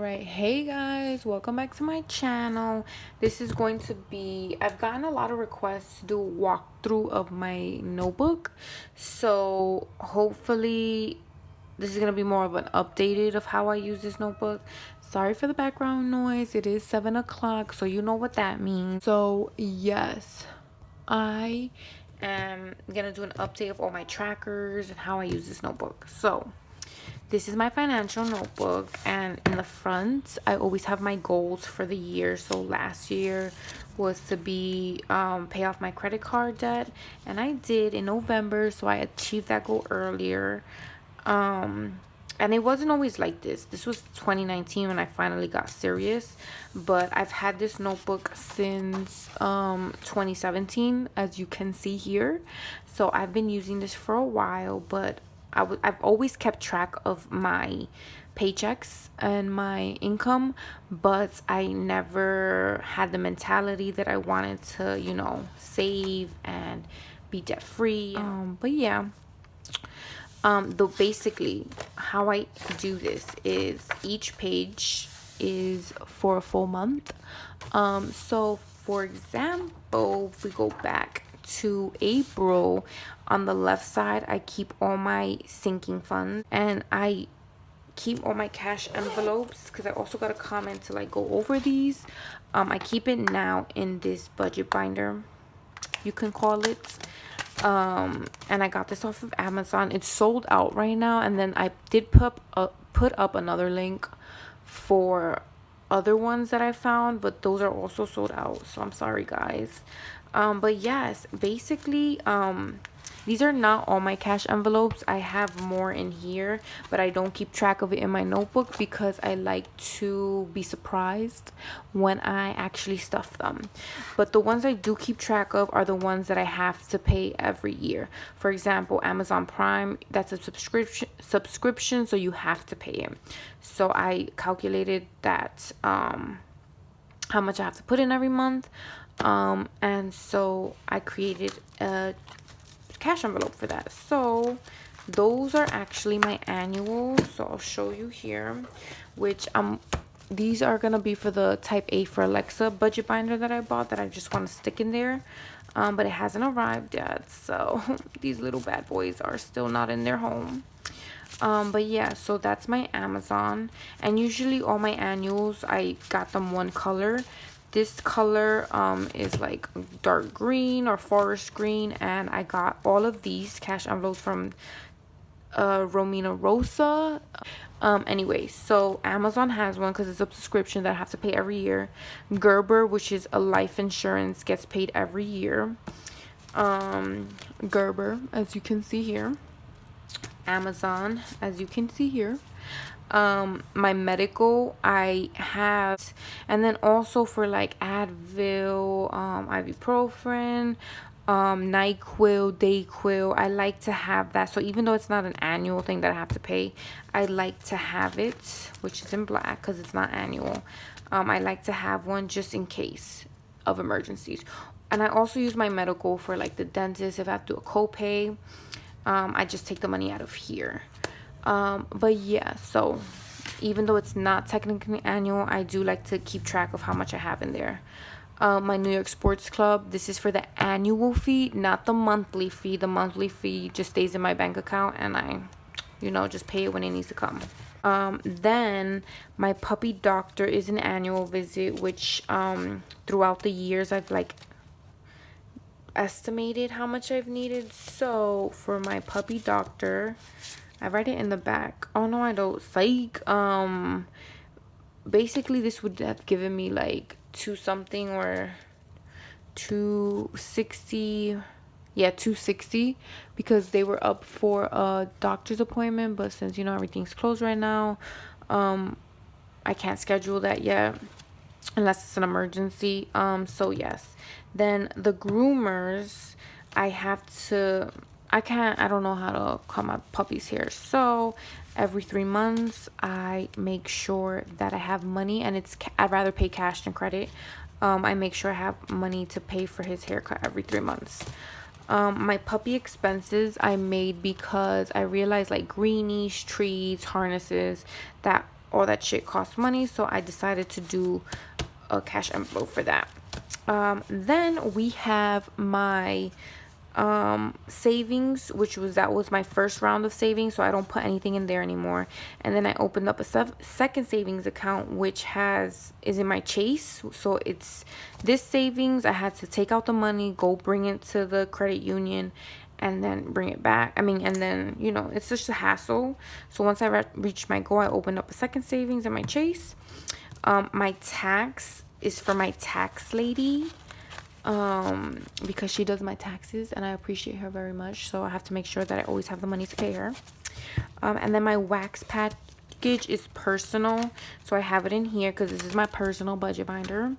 Alright, hey guys, welcome back to my channel. This is going to be, I've gotten a lot of requests to do a walkthrough of my notebook, so hopefully this is going to be more of an updated of how I use this notebook. Sorry for the background noise, it is 7 o'clock, so you know what that means. So yes, I am going to do an update of all my trackers and how I use this notebook. So this is my financial notebook, and in the front I always have my goals for the year. So last year was to be pay off my credit card debt, and I did in November, so I achieved that goal earlier. And it wasn't always like this. This was 2019 when I finally got serious, but I've had this notebook since 2017, as you can see here. So I've been using this for a while, but I've always kept track of my paychecks and my income, but I never had the mentality that I wanted to, save and be debt free. But yeah, basically how I do this is each page is for a full month. So for example, if we go back to April, on the left side I keep all my sinking funds, and I keep all my cash envelopes because I also got a comment to go over these. I keep it now in this budget binder, you can call it. And I got this off of Amazon. It's sold out right now, and then I did put up another link for other ones that I found, but those are also sold out, so I'm sorry guys. But yes, basically these are not all my cash envelopes. I have more in here, but I don't keep track of it in my notebook because I like to be surprised when I actually stuff them. But the ones I do keep track of are the ones that I have to pay every year. For example, Amazon Prime, that's a subscription, so you have to pay it. So I calculated that how much I have to put in every month, and so I created a cash envelope for that. So those are actually my annuals, so I'll show you here, which these are gonna be for the type A for Alexa budget binder that I bought, that I just want to stick in there, but it hasn't arrived yet, so these little bad boys are still not in their home. But yeah, so that's my Amazon, and usually all my annuals I got them one color. This color is like dark green or forest green, and I got all of these cash envelopes from Romina Rosa. Anyway, so Amazon has one because it's a subscription that I have to pay every year. Gerber, which is a life insurance, gets paid every year. Gerber, as you can see here. Amazon, as you can see here. My medical I have, and then also for Advil, ibuprofen, NyQuil, Dayquil, I like to have that. So even though it's not an annual thing that I have to pay, I like to have it, which is in black because it's not annual. I like to have one just in case of emergencies. And I also use my medical for the dentist. If I have to do a copay, I just take the money out of here. But yeah, so even though it's not technically annual, I do like to keep track of how much I have in there. My New York Sports Club, this is for the annual fee, not the monthly fee. The monthly fee just stays in my bank account, and I just pay it when it needs to come. Then my puppy doctor is an annual visit, which throughout the years I've estimated how much I've needed. So for my puppy doctor, I write it in the back. Oh no, I don't. Psych. Basically this would have given me 2 something or 260. Yeah, 260, because they were up for a doctor's appointment, but since everything's closed right now, I can't schedule that yet unless it's an emergency. So yes. Then the groomers, I don't know how to cut my puppy's hair, so every 3 months I make sure that I have money, and I'd rather pay cash than credit. I make sure I have money to pay for his haircut every 3 months. My puppy expenses I made because I realized greenies, treats, harnesses, that all that shit costs money, so I decided to do a cash envelope for that. Then we have my savings, that was my first round of savings, so I don't put anything in there anymore. And then I opened up a second savings account, which is in my Chase. So it's this savings, I had to take out the money, go bring it to the credit union, and then bring it back. And then, it's just a hassle. So once I reached my goal, I opened up a second savings in my Chase. My tax is for my tax lady, because she does my taxes and I appreciate her very much, so I have to make sure that I always have the money to pay her. And then my wax package is personal, so I have it in here because this is my personal budget binder.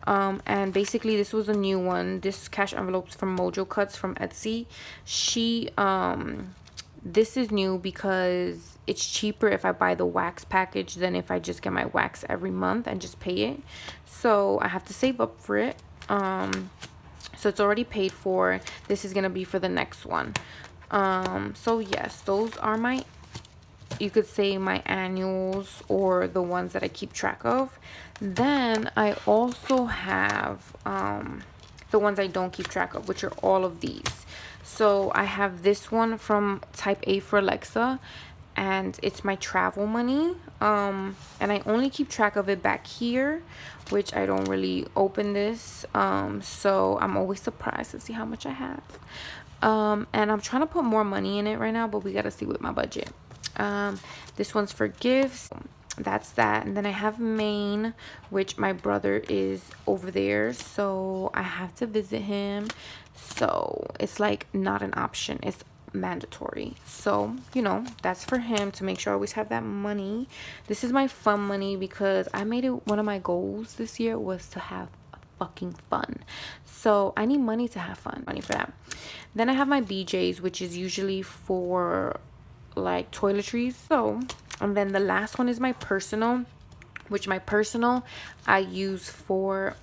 And basically this was a new one. This cash envelope's from Mojo Cuts from Etsy. This is new because it's cheaper if I buy the wax package than if I just get my wax every month and just pay it. So I have to save up for it. So it's already paid for. This is gonna be for the next one. So yes, those are my, you could say, my annuals, or the ones that I keep track of. Then I also have the ones I don't keep track of, which are all of these. So I have this one from Type A for Alexa, and it's my travel money. And I only keep track of it back here, which I don't really open this. So I'm always surprised to see how much I have. And I'm trying to put more money in it right now, but we gotta see with my budget. This one's for gifts. That's that. And then I have Maine, which my brother is over there, so I have to visit him. So it's like not an option, it's mandatory. So that's for him, to make sure I always have that money. This is my fun money because I made it one of my goals this year was to have fucking fun. So I need money to have fun, money for that. Then I have my BJ's, which is usually for like toiletries. So, and then the last one is my personal, which my personal I use for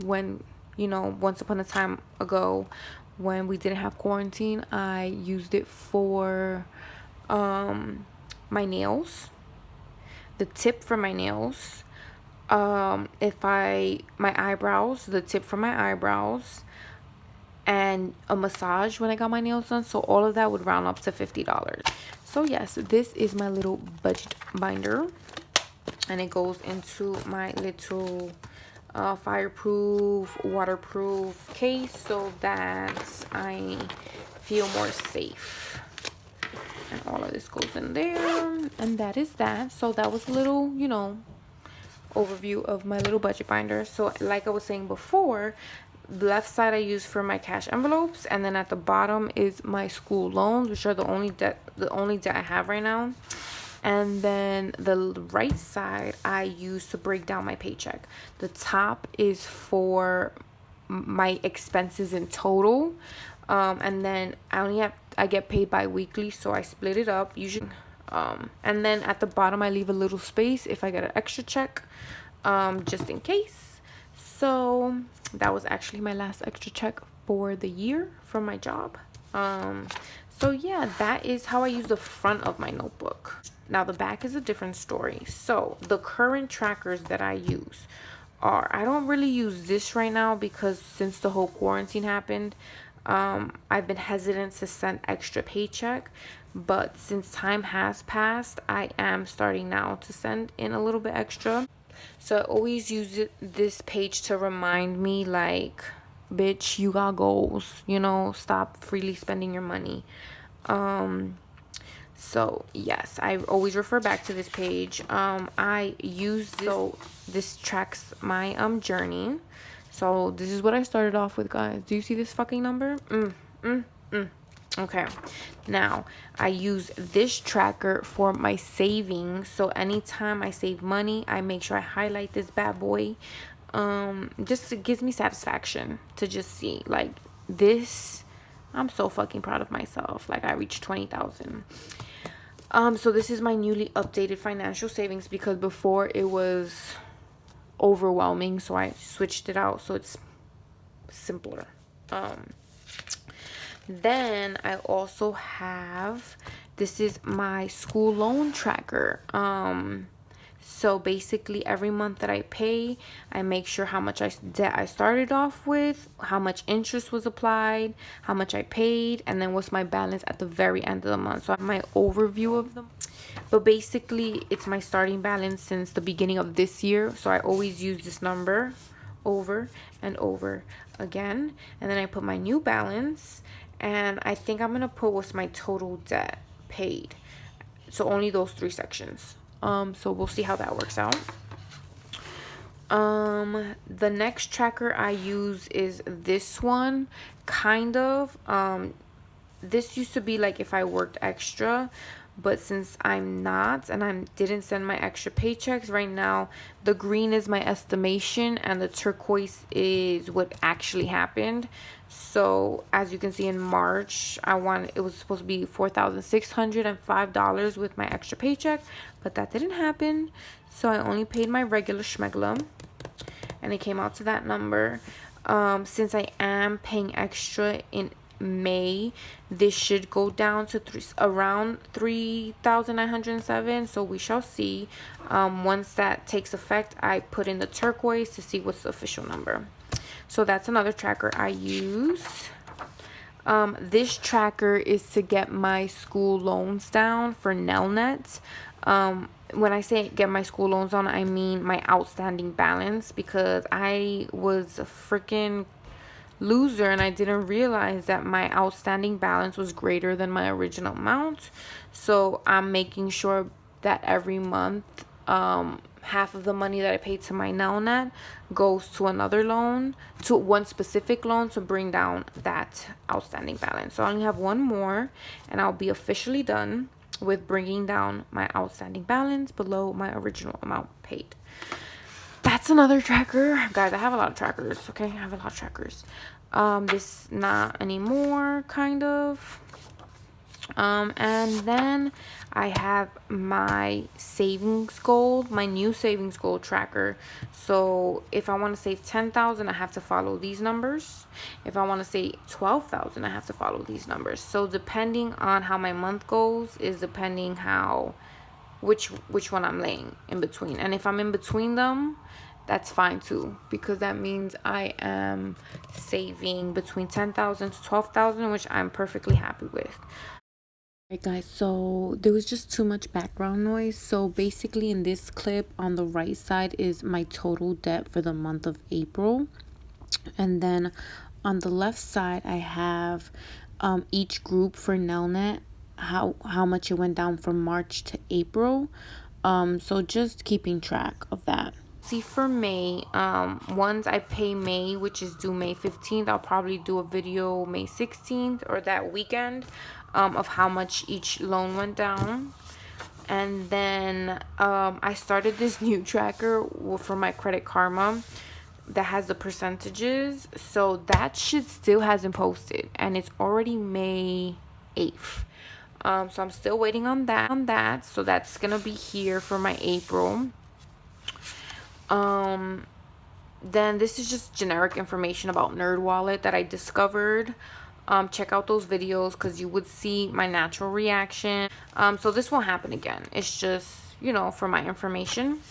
when once upon a time ago, when we didn't have quarantine, I used it for my nails, the tip for my nails, my eyebrows, the tip for my eyebrows, and a massage when I got my nails done. So all of that would round up to $50. So yes, this is my little budget binder, and it goes into my little fireproof, waterproof case, so that I feel more safe. And all of this goes in there, and that is that. So that was a little overview of my little budget binder. So like I was saying before, the left side I use for my cash envelopes, and then at the bottom is my school loans, which are the only debt I have right now. And then the right side I use to break down my paycheck. The top is for my expenses in total, and then I get paid bi-weekly, so I split it up usually. And then at the bottom I leave a little space if I get an extra check, just in case. So that was actually my last extra check for the year from my job. So yeah, that is how I use the front of my notebook. Now the back is a different story. So the current trackers that I use are, I don't really use this right now because since the whole quarantine happened, I've been hesitant to send extra paycheck. But since time has passed, I am starting now to send in a little bit extra. So I always use this page to remind me, like, bitch, you got goals, stop freely spending your money. So yes, I always refer back to this page. I use this, so this tracks my journey. So this is what I started off with, guys. Do you see this fucking number? Okay, now I use this tracker for my savings. So anytime I save money, I make sure I highlight this bad boy. Just it gives me satisfaction to just see, like, this. I'm so fucking proud of myself. Like, I reached 20,000. So this is my newly updated financial savings, because before it was overwhelming, so I switched it out so it's simpler. Then I also have, this is my school loan tracker. So basically every month that I pay, I make sure how much debt I started off with, how much interest was applied, how much I paid, and then what's my balance at the very end of the month. So I have my overview of them. But basically it's my starting balance since the beginning of this year. So I always use this number over and over again. And then I put my new balance, and I think I'm going to put what's my total debt paid. So only those 3 sections. So we'll see how that works out. The next tracker I use is this one, kind of. This used to be like if I worked extra, but since I'm not and I didn't send my extra paychecks right now, the green is my estimation and the turquoise is what actually happened. So as you can see, in March it was supposed to be $4,605 with my extra paycheck, but that didn't happen. So I only paid my regular schmegla, and it came out to that number. Since I am paying extra in May, this should go down to around 3,907. So we shall see. Once that takes effect, I put in the turquoise to see what's the official number. So that's another tracker I use. This tracker is to get my school loans down for Nelnet. When I say get my school loans down, I mean my outstanding balance, because I was a freaking loser and I didn't realize that my outstanding balance was greater than my original amount. So I'm making sure that every month, half of the money that I paid to my Nelnet goes to another loan, to one specific loan, to bring down that outstanding balance. So I only have one more and I'll be officially done with bringing down my outstanding balance below my original amount paid. That's another tracker. Guys, I have a lot of trackers, okay? I have a lot of trackers. This not anymore, kind of. And then I have my savings goal, my new savings goal tracker. So if I want to save 10,000, I have to follow these numbers. If I want to save 12,000, I have to follow these numbers. So depending on how my month goes is depending how which one I'm laying in between. And if I'm in between them, that's fine too, because that means I am saving between 10,000 to 12,000, which I'm perfectly happy with. Alright guys, so there was just too much background noise. So basically in this clip on the right side is my total debt for the month of April, and then on the left side I have each group for Nelnet, how much it went down from March to April. So just keeping track of that. See, for May, once I pay May, which is due May 15th, I'll probably do a video May 16th or that weekend, of how much each loan went down. And then I started this new tracker for my Credit Karma that has the percentages. So that shit still hasn't posted, and it's already May 8th. So I'm still waiting on that. So that's gonna be here for my April. Then this is just generic information about NerdWallet that I discovered. Check out those videos because you would see my natural reaction. So this won't happen again. It's just, you know, for my information.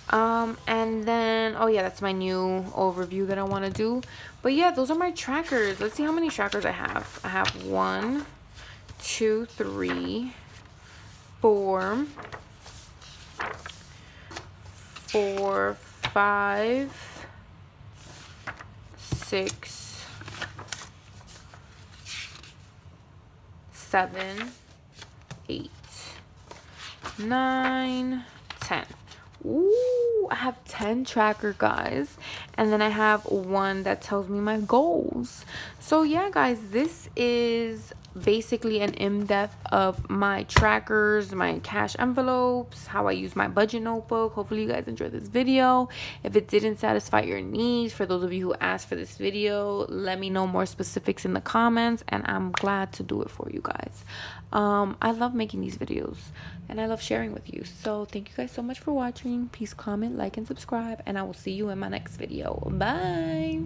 And then, oh yeah, that's my new overview that I want to do. But yeah, those are my trackers. Let's see how many trackers I have. I have 1, 2, 3, 4, 5, 6, 7, 8, 9, 10. Ooh, I have 10 tracker, guys. And then I have one that tells me my goals. So yeah, guys, this is basically an in-depth of my trackers, my cash envelopes, how I use my budget notebook. Hopefully you guys enjoyed this video. If it didn't satisfy your needs, for those of you who asked for this video, let me know more specifics in the comments, and I'm glad to do it for you guys. I love making these videos and I love sharing with you. So thank you guys so much for watching. Please comment, like, and subscribe, and I will see you in my next video. Bye.